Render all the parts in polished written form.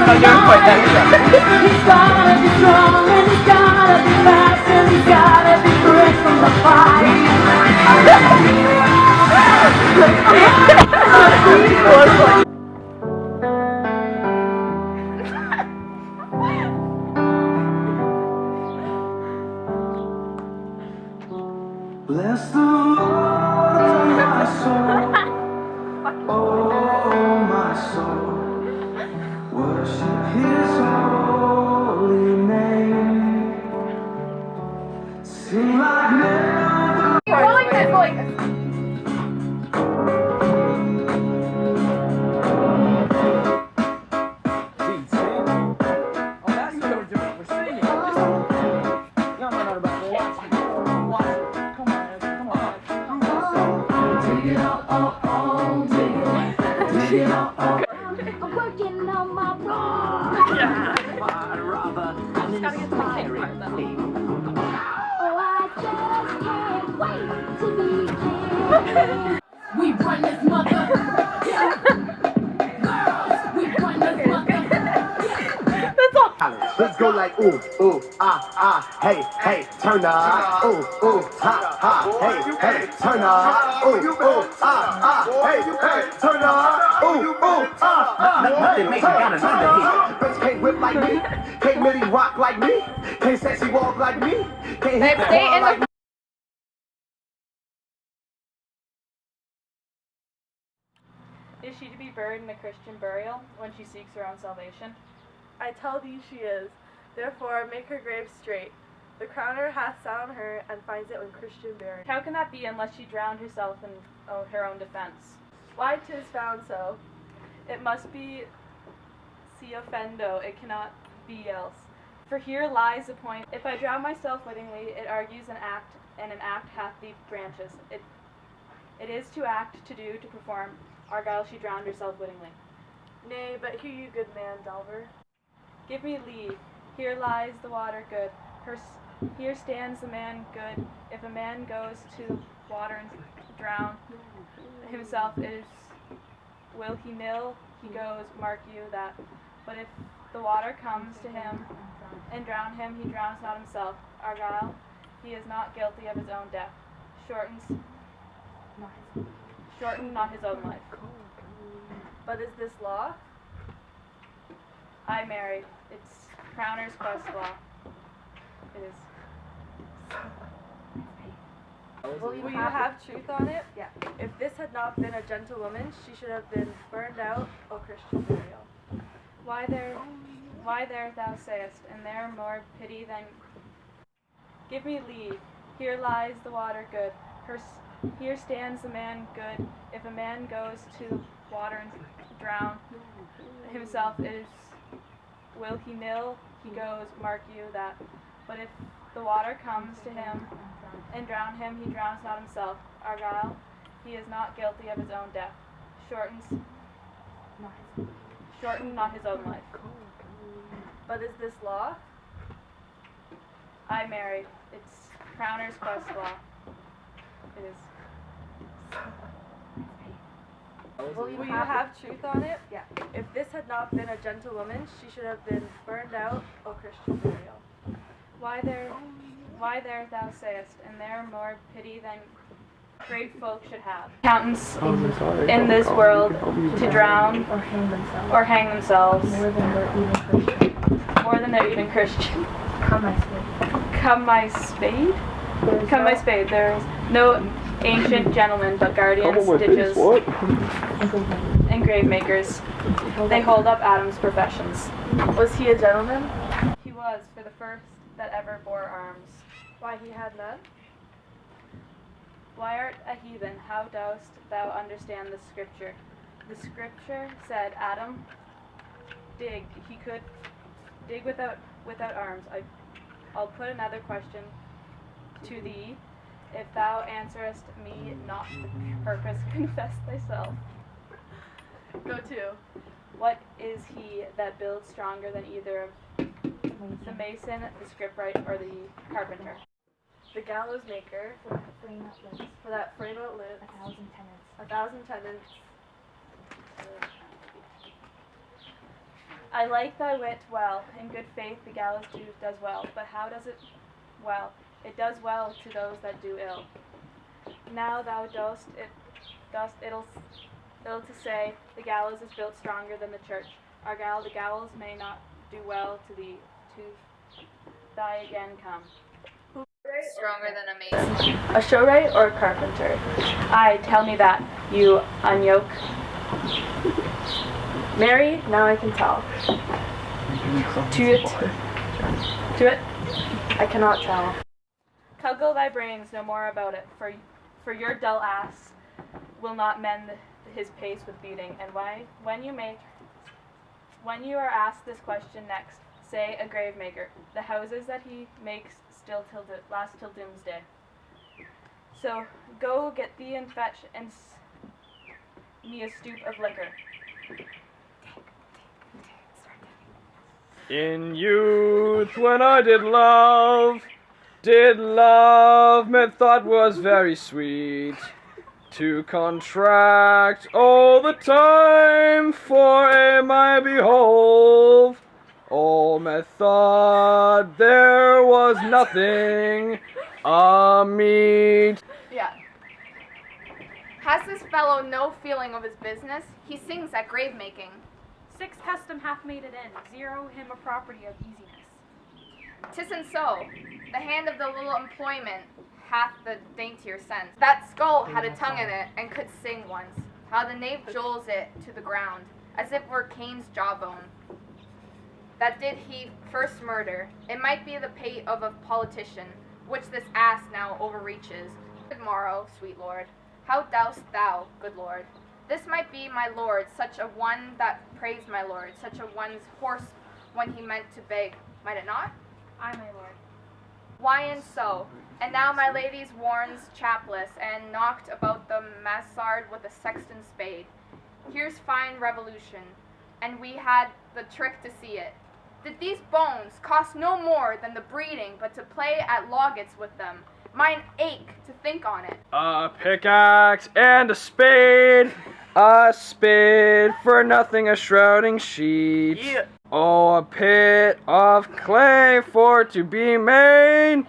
on your foot then. He's gotta be strong and he's gotta be fast and he's gotta be free from the fight. Bless the Lord, my soul. Oh, my soul. Worship His holy name. Sing like never. Going this. I'm working on my brain. I'd rather Just gotta get to the king part though. Oh, I just can't wait to be king. We run this mother. Girls, we run this mother. Let's go like ooh, ooh, ah, hey, hey, turn up. Ooh, ooh, ha, hey, hey, turn up. Ooh, ooh, hey, hey, turn up. Ooh, ooh, Nothing makes me got another hit. Bitch can't whip like me, can't really rock like me, can't sexy walk like me, can't hit the Stay ball in like the. me. Is she to be buried in a Christian burial when she seeks her own salvation? I tell thee she is. Therefore make her grave straight. The crowner hath sat on her, and finds it when Christian buried. How can that be unless she drowned herself in her own defense? Why 'tis found so. It must be si offendo, it cannot be else. For here lies the point. If I drown myself wittingly, it argues an act, and an act hath the branches. It is to act, to do, to perform. Argyle, she drowned herself wittingly. Nay, but hear you, good man, Delver. Give me leave. Here lies the water good. Here stands the man good. If a man goes to the water and drown himself, will he nil? He goes, mark you that. But if the water comes to him and drown him, he drowns not himself. Argyle, he is not guilty of his own death. Shorten not his own life. But is this law? I married. It's Crowner's Quest law. It is. Will you have truth on it? Yeah. If this had not been a gentlewoman, she should have been burned out, O Christian burial. Why there thou sayest, and there more pity than. Give me leave. Here lies the water good. Here stands the man good. If a man goes to the water and drown himself, will he nil? He goes, mark you that. But if the water comes to him and drown him, he drowns not himself. Argyle, he is not guilty of his own death. Shorten not his own life. But is this law? I married. It's Crowner's Quest law. It is. Will you have truth on it? Yeah. If this had not been a gentlewoman, she should have been burned out, O Christian burial. Why there thou sayest, and there more pity than great folk should have. Accountants in this world to drown or hang themselves more than they're even Christian. Come my spade. There's no ancient gentlemen, but guardians, ditches, and grave makers. They hold up Adam's professions. Was he a gentleman? He was, for the first that ever bore arms. Why he had none? Why art a heathen? How dost thou understand the scripture? The scripture said, Adam, dig. He could dig without arms. I'll put another question to thee. If thou answerest me not the purpose, confess thyself. Go to. What is he that builds stronger than either of the mason, the scriptwright, or the carpenter? The gallows maker. For that frame outlives 1,000 tenants. I like thy wit well, in good faith the gallows does well, but how does it well? It does well to those that do ill. Now thou dost ill to say, the gallows is built stronger than the church. Argyle, the gallows may not do well to thee, to thy again come. Stronger than a mason. A showwright or a carpenter? Aye, tell me that, you unyoke. Married, now I can tell. To it, I cannot tell. Cudgel thy brains no more about it, for your dull ass will not mend his pace with beating. And when you are asked this question next, say a grave maker. The houses that he makes still last till doomsday. So go get thee and fetch me a stoop of liquor. In youth, when I did love, methought was very sweet. To contract all the time for aim I behold. Oh, methought there was nothing meet. Yeah. Has this fellow no feeling of his business? He sings at grave making. 6 custom hath made it in, 0 him a property of easiness. 'Tisn't so. The hand of the little employment hath the daintier sense. That skull had a tongue in it, and could sing once. How the knave jolts it to the ground, as if were Cain's jawbone. That did he first murder. It might be the pate of a politician, which this ass now overreaches. Good morrow, sweet lord. How dost thou, good lord? This might be my lord, such a one that praised my lord, such a one's horse when he meant to beg. Might it not? Aye, my lord. Why and so? And now my lady's warns chapless, and knocked about the mansard with a sexton's spade. Here's fine revolution, and we had the trick to see it. Did these bones cost no more than the breeding, but to play at loggets with them? Mine ache to think on it. A pickaxe and a spade for nothing, a shrouding sheet. Yeah. Oh, a pit of clay for to be made,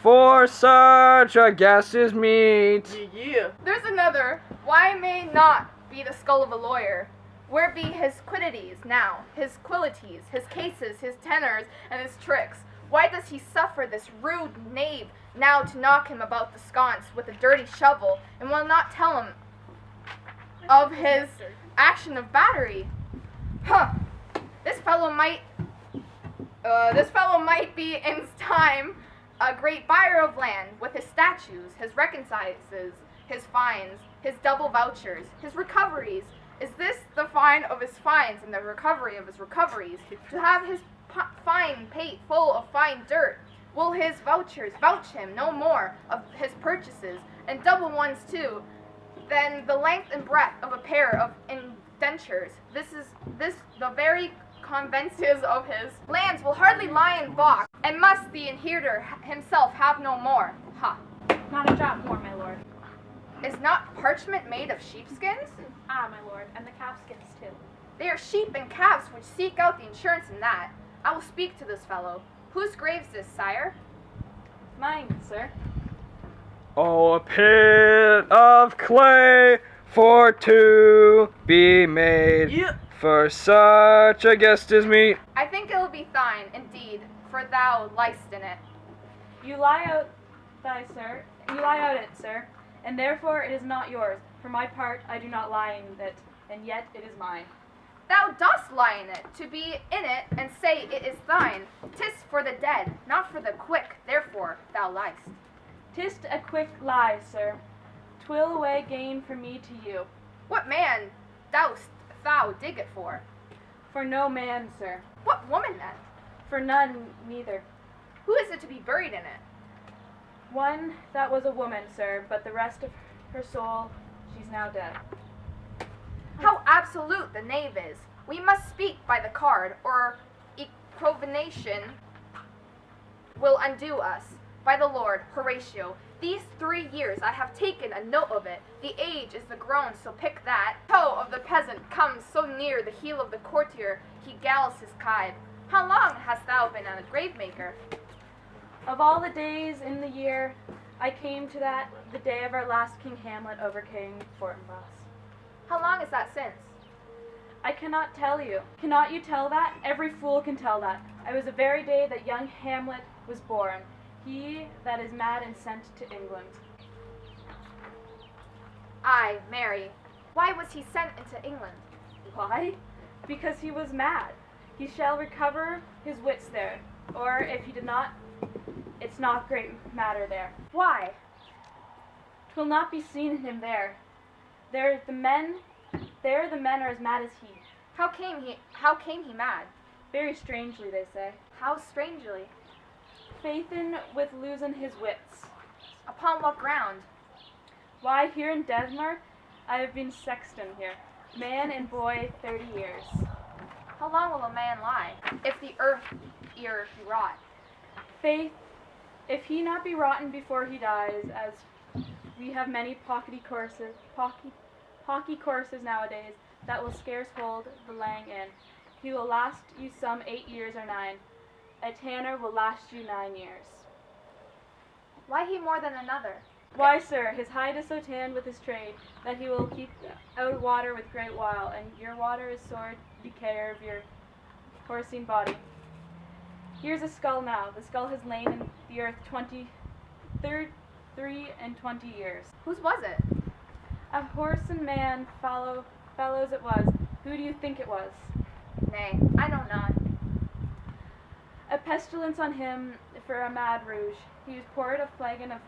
for such a guest is meet. Yeah. There's another. Why may not be the skull of a lawyer? Where be his quiddities now, his quilities, his cases, his tenors, and his tricks? Why does he suffer this rude knave now to knock him about the sconce with a dirty shovel, and will not tell him of his action of battery? Huh! This fellow might be in time a great buyer of land, with his statues, his reconciles, his fines, his double vouchers, his recoveries. Is this the fine of his fines and the recovery of his recoveries? To have his fine pate full of fine dirt? Will his vouchers vouch him no more of his purchases, and double ones too, than the length and breadth of a pair of indentures? This the very convences of his lands will hardly lie in box, and must the inheritor himself have no more. Ha! Not a jot more, my lord. Is not parchment made of sheepskins? Ah, my lord, and the calfskins too. They are sheep and calves which seek out the insurance in that. I will speak to this fellow. Whose grave's this, sire? Mine, sir. Oh, a pit of clay for to be made, Yeah. for such a guest is meet. I think it will be thine, indeed, for thou liest in it. You lie out it, sir, and therefore it is not yours. For my part, I do not lie in it, and yet it is mine. Thou dost lie in it, to be in it, and say it is thine. 'Tis for the dead, not for the quick, therefore thou liest. 'Tis a quick lie, sir. 'Twill away gain for me to you. What man dost thou dig it for? For no man, sir. What woman then? For none, neither. Who is it to be buried in it? One that was a woman, sir, but the rest of her soul, she's now dead. How absolute the knave is. We must speak by the card, or equivocation will undo us. By the Lord, Horatio, these 3 years I have taken a note of it. The age is the grown, so pick that. Toe of the peasant comes so Drawing near the heel of the courtier, he gallows his kide. How long hast thou been a grave maker? Of all the days in the year, I came to that the day of our last King Hamlet overcame Fortinbras. How long is that since? I cannot tell you. Cannot you tell that? Every fool can tell that. I was the very day that young Hamlet was born, he that is mad and sent to England. Aye, marry. Why was he sent into England? Why? Because he was mad. He shall recover his wits there, or if he did not, it's not great matter there. Why? 'Twill not be seen in him there. There the men are as mad as he. How came he mad? Very strangely, they say. How strangely? Faithin' with losing his wits. Upon what ground? Why, here in Denmark, I have been sexton here, man and boy 30 years. How long will a man lie, if the earth ere he rot? Faith, if he not be rotten before he dies, as we have many pocky courses nowadays that will scarce hold the lang in, he will last you some 8 years or 9. A tanner will last you 9 years. Why he more than another? Why, sir, his hide is so tanned with his trade that he will keep out water with great while, and your water is sore decayer of your porcine body. Here's a skull now. The skull has lain in the earth 3 and 20 years. Whose was it? A horse and man fellows it was. Who do you think it was? Nay, I know not. A pestilence on him for a mad rouge. He poured a flagon of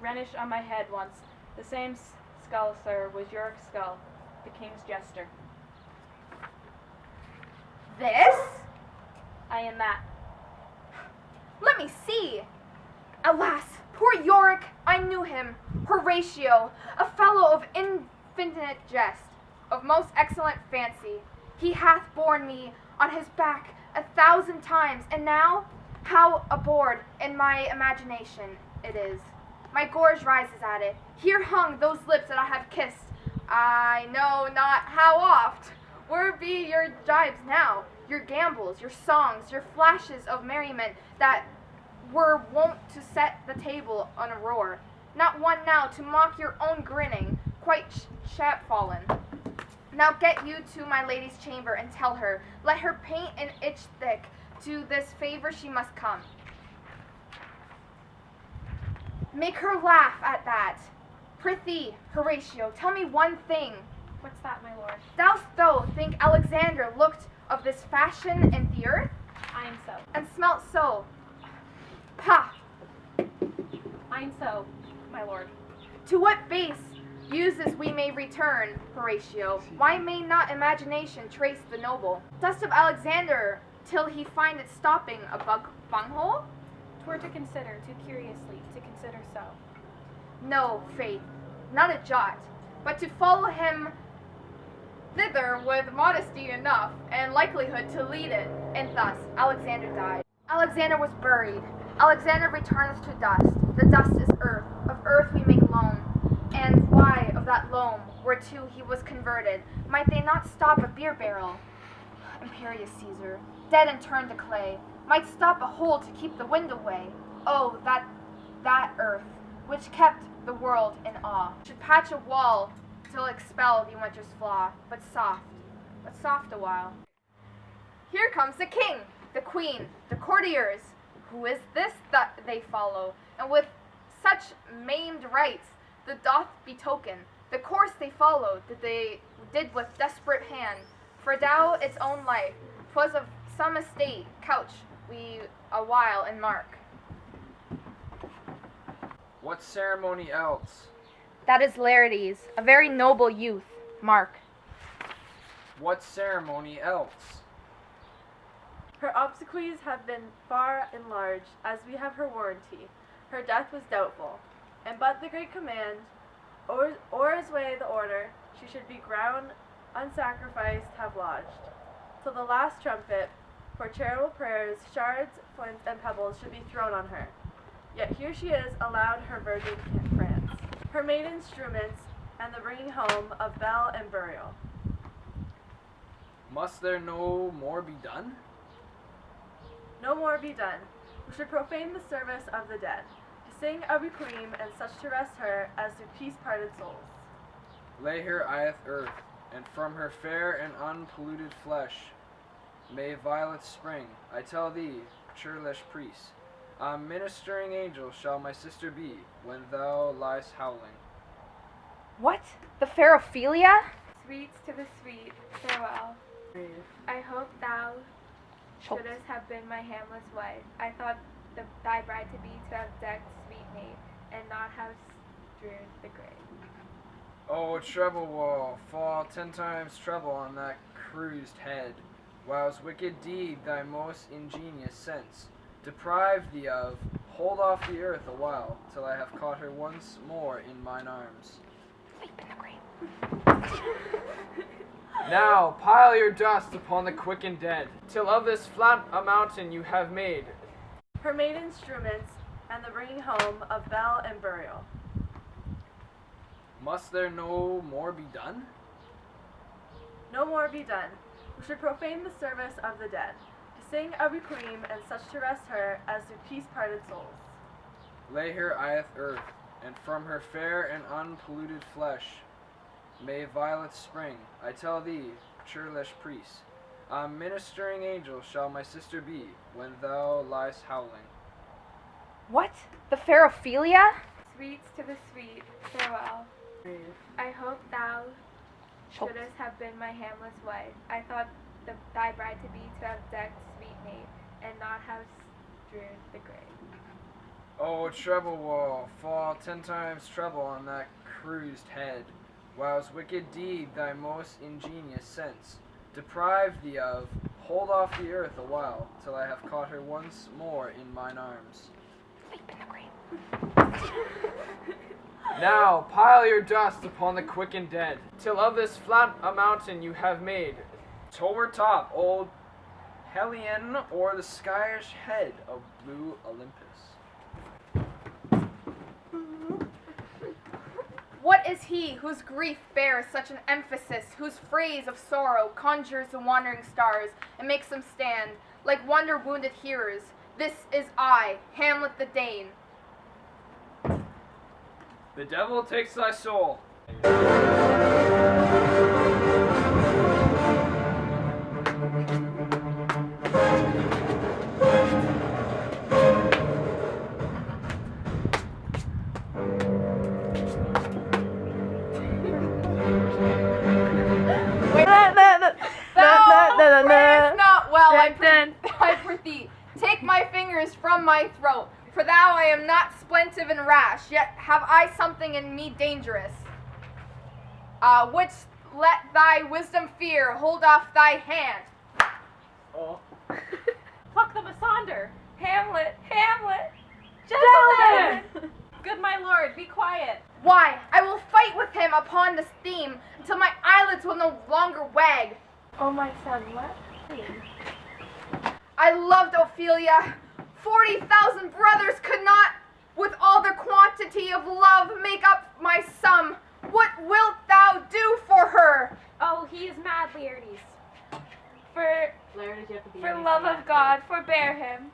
Rhenish on my head once. The same skull, sir, was your skull, the king's jester. This? I am that. Let me see. Alas, poor Yorick, I knew him. Horatio, a fellow of infinite jest, of most excellent fancy. He hath borne me on his back 1,000 times, and now how abhorred in my imagination it is. My gorge rises at it. Here hung those lips that I have kissed. I know not how oft. Where be your jibes now, your gambols, your songs, your flashes of merriment that were wont to set the table on a roar? Not one now to mock your own grinning, quite chapfallen. Now get you to my lady's chamber and tell her, let her paint an itch thick, to this favor she must come. Make her laugh at that. Prithee, Horatio, tell me one thing. What's that, my lord? Dost thou think Alexander looked of this fashion in the earth, I am so. and smelt so? Pah! I am so, my lord. To what base uses we may return, Horatio? Why may not imagination trace the noble? Dust of Alexander till he find it stopping a bunghole? 'Twere to consider, too curiously, to consider so. No, faith, not a jot, but to follow him thither with modesty enough and likelihood to lead it. And thus Alexander died. Alexander was buried. Alexander returns to dust. The dust is earth. Of earth we make loam. And why of that loam, whereto he was converted, might they not stop a beer barrel? Imperious Caesar, dead and turned to clay, might stop a hole to keep the wind away. Oh, that earth, which kept the world in awe, should patch a wall till expel the winter's flaw, but soft a while. Here comes the king, the queen, the courtiers. Who is this that they follow? And with such maimed rites, the doth betoken the course they followed, that they did with desperate hand, for dow its own life. 'Twas of some estate, couch we a while in mark. What ceremony else? That is Larides, a very noble youth, mark. What ceremony else? Her obsequies have been far enlarged, as we have her warranty. Her death was doubtful, and but the great command, or as way the order, she should be ground unsacrificed have lodged. Till the last trumpet, for charitable prayers, shards, flints, and pebbles should be thrown on her. Yet here she is, allowed her virgin France, her maiden instruments, and the bringing home of bell and burial. Must there no more be done? No more be done. We should profane the service of the dead, to sing a requiem and such to rest her as to peace-parted souls. Lay her ieth earth, and from her fair and unpolluted flesh may violets spring. I tell thee, churlish priest, a ministering angel shall my sister be when thou liest howling. What? The fair Ophelia? Sweets to the sweet, farewell. I hope thou shouldest have been my Hamlet's wife. I thought thy bride to be to have decked sweet maid, and not have strewn the grave. Oh, treble woe, fall 10 times treble on that cruised head, whilst wicked deed thy most ingenious sense deprive thee of. Hold off the earth a while, till I have caught her once more in mine arms. Now pile your dust upon the quick and dead, till of this flat a mountain you have made Her maid instruments, and the bringing home of bell and burial. Must there no more be done? No more be done. We should profane the service of the dead, to sing a requiem and such to rest her as to peace-parted souls. Lay her ieth earth, and from her fair and unpolluted flesh may violets spring. I tell thee, churlish priest, a ministering angel shall my sister be when thou liest howling. What? The fair Ophelia? Sweets to the sweet, farewell. I hope thou shouldest have been my Hamlet's wife. I thought thy bride to be to have decked sweet maid, and not have strewn the grave. Oh, treble woe, fall 10 times treble on that cruised head, whilst wicked deed thy most ingenious sense deprive thee of. Hold off the earth a while, till I have caught her once more in mine arms. Now pile your dust upon the quick and dead, till of this flat a mountain you have made toward top old Helion, or the skyish head of blue Olympus. What is he whose grief bears such an emphasis, whose phrase of sorrow conjures the wandering stars and makes them stand like wonder-wounded hearers? This is I, Hamlet the Dane. The devil takes thy soul. Thou prayest not well, I prithee. Take my fingers from my throat, for thou I am not splentive and rash, yet have I something in me dangerous. Which let thy wisdom fear, hold off thy hand. Oh. Pluck them asunder. Hamlet, Hamlet, Gentlemen! Good my lord, be quiet. Why, I will fight with him upon this theme until my eyelids will no longer wag. Oh, my son, what? I loved Ophelia. 40,000 brothers could not, with all their quantity of love, make up my sum. What wilt thou do for her? Oh, he is mad, Laertes. For Laertes, you have to be love of God, forbear him.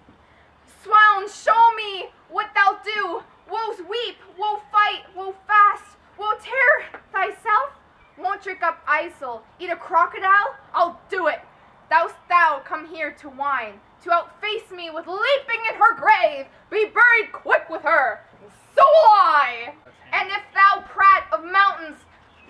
Swoun, show me what thou do. Woe weep, woe fight, woe fast, woe tear thyself. Won't drink up Isel, eat a crocodile? I'll do it. Thou come here to whine, to outface me with leaping in her grave, be buried quick with her. So will I. And if thou prate of mountains,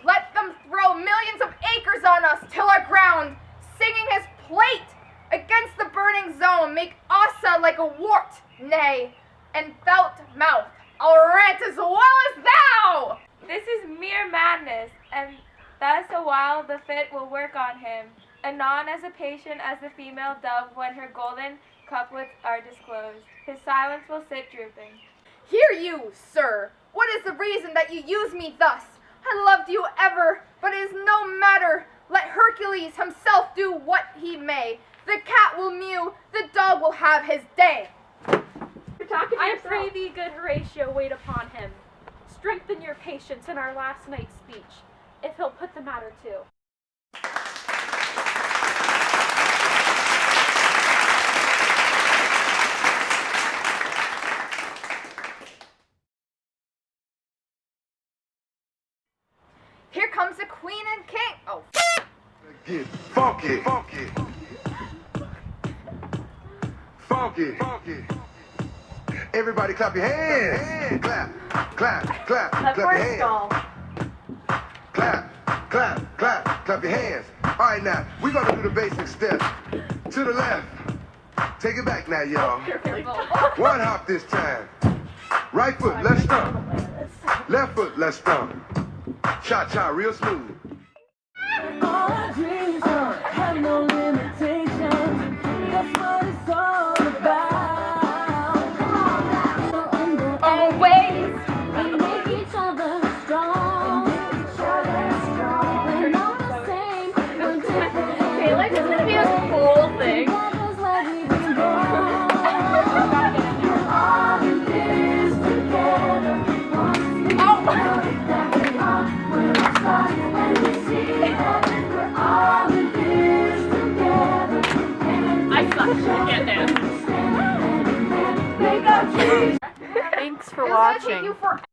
let them throw millions of acres on us till our ground, singing his plate against the burning zone, make Asa like a wart, nay, and thou'lt mouth, I'll rant as well as thou. This is mere madness, and thus a while the fit will work on him, anon as patient as the female dove when her golden couplets are disclosed. His silence will sit drooping. Hear you, sir, what is the reason that you use me thus? I loved you ever, but it is no matter. Let Hercules himself do what he may. The cat will mew, the dog will have his day. I pray thee, good Horatio, wait upon him. Strengthen your patience in our last night's speech, if he'll put the matter to. Get funky, funky, funky, funky. Everybody clap your hands. Clap, clap, clap, That clap your first hands. stall. Clap, clap, clap, clap your hands. All right, now we're gonna do the basic step. To the left. Take it back now, y'all. One hop this time. Right foot, let's stomp. Left foot, let's stomp. Cha-cha, real smooth. Our dreams have no limitations. That's what it's all about. Always. We make each other strong. We're not the same. We're different. Okay, like this is gonna be a whole thing. Together's where we belong. We're all in this together. Once we know that we are, we're a star, and we see that we're all in this together. I suck. I can't dance. Make our dreams. Thanks for It's gonna take watching. you forever.